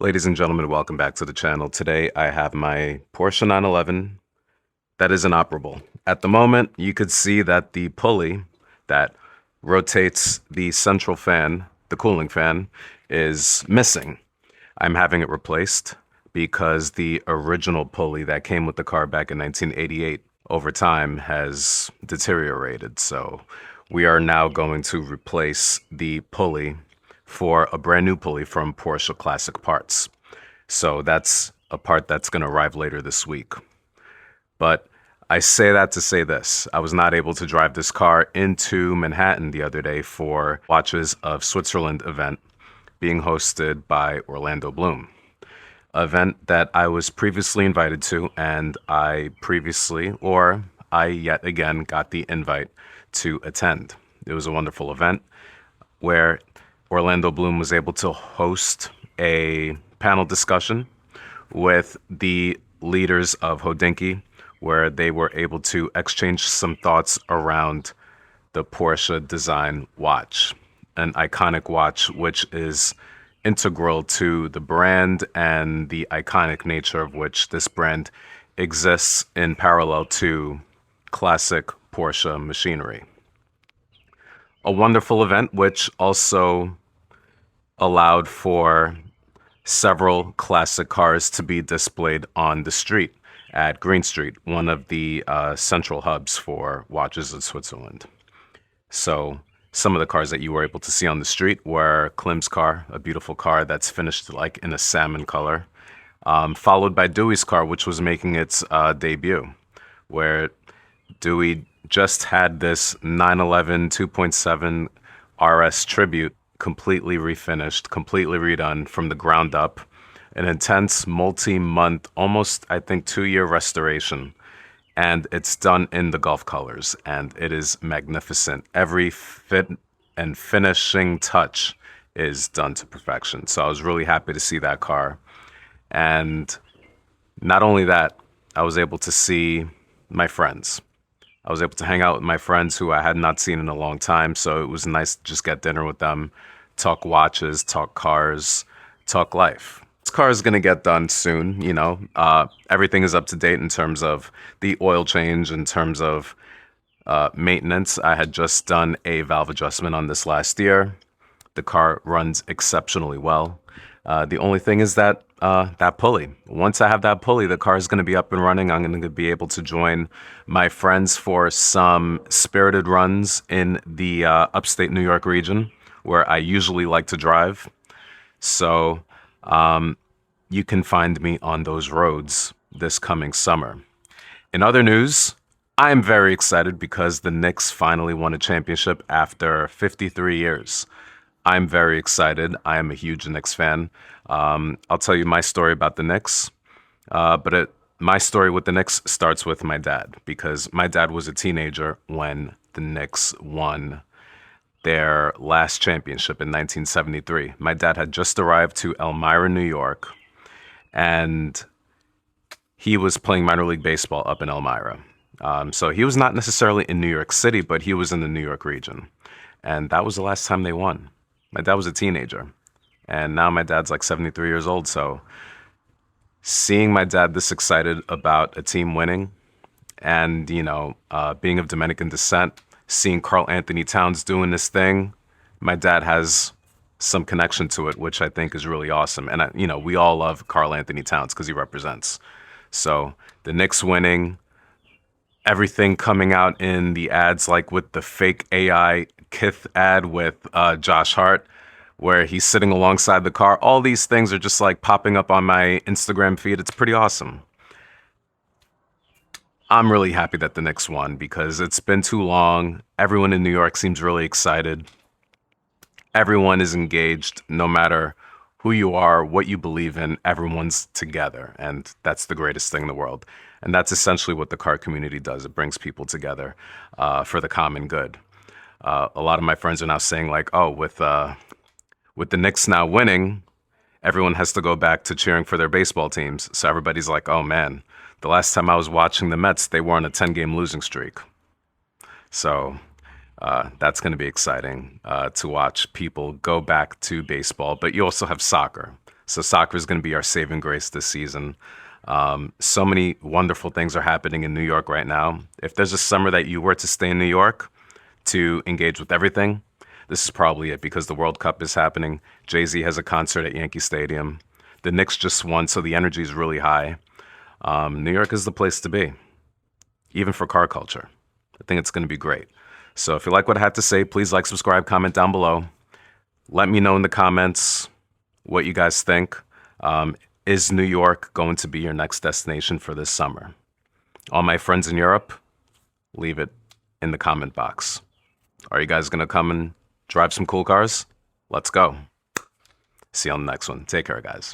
Ladies and gentlemen, welcome back to the channel. Today I have my Porsche 911 that is inoperable. At the moment, you could see that the pulley that rotates the central fan, the cooling fan, is missing. I'm having it replaced because the original pulley that came with the car back in 1988 over time has deteriorated. So we are now going to replace the pulley for a brand new pulley from Porsche Classic Parts. So that's a part that's going to arrive later this week. But I say that to say this. I was not able to drive this car into Manhattan the other day for Watches of Switzerland event being hosted by Orlando Bloom. Event that I was previously invited to, and I yet again got the invite to attend. It was a wonderful event where Orlando Bloom was able to host a panel discussion with the leaders of Hodinkee, where they were able to exchange some thoughts around the Porsche design watch, an iconic watch which is integral to the brand and the iconic nature of which this brand exists in parallel to classic Porsche machinery. A wonderful event which also allowed for several classic cars to be displayed on the street at Green Street, one of the central hubs for Watches of Switzerland. So some of the cars that you were able to see on the street were Klim's car, a beautiful car that's finished like in a salmon color, followed by Dewey's car, which was making its debut, where Dewey just had this 911 2.7 RS Tribute completely refinished, completely redone from the ground up. An intense multi-month, almost I think 2-year restoration. And it's done in the Gulf colors, and it is magnificent. Every fit and finishing touch is done to perfection. So I was really happy to see that car. And not only that, I was able to see my friends. I was able to hang out with my friends who I had not seen in a long time. So it was nice to just get dinner with them, talk watches, talk cars, talk life. This car is going to get done soon, you know. Everything is up to date in terms of the oil change, in terms of maintenance. I had just done a valve adjustment on this last year. The car runs exceptionally well. The only thing is that that pulley. Once I have that pulley, the car is going to be up and running. I'm going to be able to join my friends for some spirited runs in the upstate New York region, where I usually like to drive. So you can find me on those roads this coming summer. In other news, I am very excited because the Knicks finally won a championship after 53 years. I'm very excited. I am a huge Knicks fan. I'll tell you my story about the Knicks, my story with the Knicks starts with my dad, because my dad was a teenager when the Knicks won their last championship in 1973. My dad had just arrived to Elmira, New York, and he was playing minor league baseball up in Elmira. So he was not necessarily in New York City, but he was in the New York region. And that was the last time they won. My dad was a teenager, and now my dad's like 73 years old. So seeing my dad this excited about a team winning and, being of Dominican descent, seeing Karl Anthony Towns doing this thing, my dad has some connection to it, which I think is really awesome. And, we all love Karl Anthony Towns because he represents. So the Knicks winning, everything coming out in the ads, like with the fake AI Kith ad with Josh Hart, where he's sitting alongside the car. All these things are just like popping up on my Instagram feed. It's pretty awesome. I'm really happy that the Knicks won because it's been too long. Everyone in New York seems really excited. Everyone is engaged, no matter who you are, what you believe in, everyone's together. And that's the greatest thing in the world. And that's essentially what the car community does. It brings people together for the common good. A lot of my friends are now saying like, oh, with the Knicks now winning, everyone has to go back to cheering for their baseball teams. So everybody's like, oh man, the last time I was watching the Mets, they were on a 10-game losing streak. So that's going to be exciting to watch people go back to baseball. But you also have soccer. So soccer is going to be our saving grace this season. So many wonderful things are happening in New York right now. If there's a summer that you were to stay in New York to engage with everything, this is probably it because the World Cup is happening. Jay-Z has a concert at Yankee Stadium. The Knicks just won, so the energy is really high. New York is the place to be, even for car culture. I think it's going to be great. So if you like what I had to say, please like, subscribe, comment down below. Let me know in the comments what you guys think. Is New York going to be your next destination for this summer? All my friends in Europe, leave it in the comment box. Are you guys going to come and drive some cool cars? Let's go. See you on the next one. Take care, guys.